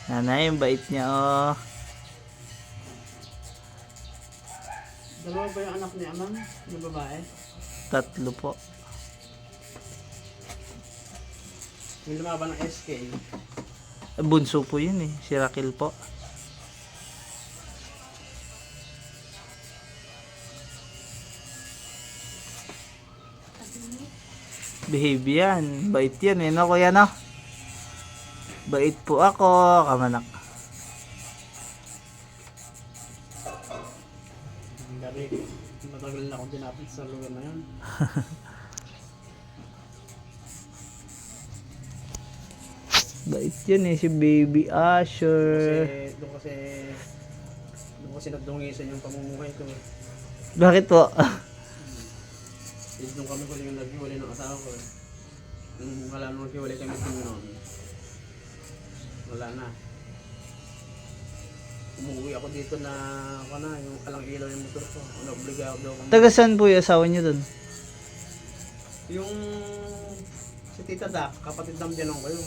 Nanay, yung bait niya, oh. Dalawa ba yung anak ni Amang? Yung babae? 3 po. Yung lumaban ng SK. Bunso po yun eh. Si Raquel po. Behave yan. Bait yan eh, no kuya, no? Bait po ako, kamanak. Ang gabi. Matagal na akong dinapit sa lugar na yun. Bait yan eh, si Baby Asher. Doon kasi nagdungisan yung pamumuhay ko. Bakit po? Doon kami ko yung naghiwalay ng asawa ko. Wala nung naghiwalay kami kung noon. Wala na. Umuwi ako dito na yung alang ilaw yung motor ko. Obligado daw ako. Taga saan po yung asawa niyo dun? Yung si Tita Dak, kapatid ng Dianong ko yun.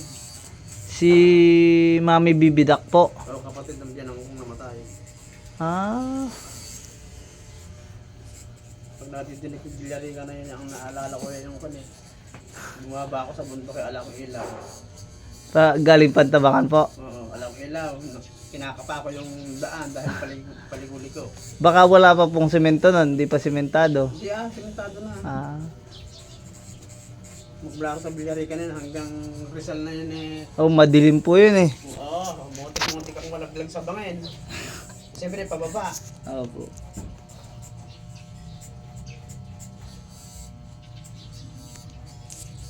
Si Mami Bibidak po. Pero kapatid ng Dianong kong namatay. Ah, Pag natidinig yung bilyariga na yun, ang naalala ko yan yung kanil. Bumaba ako sa bundok kay alam ko ilaw. galing Pantabangan po. Oo, alam ko ilaw. Kinakapa ko yung daan dahil paliguli ko. Baka wala pa pong semento nun, di pa sementado. Hindi simentado na. Ah. Magmula ako sa bilyariga na yun hanggang Rizal na yun eh. Oh, madilim po yun eh. Oo, muntik-muntik akong malaglag sa bangin. Siyempre, pababa. Opo.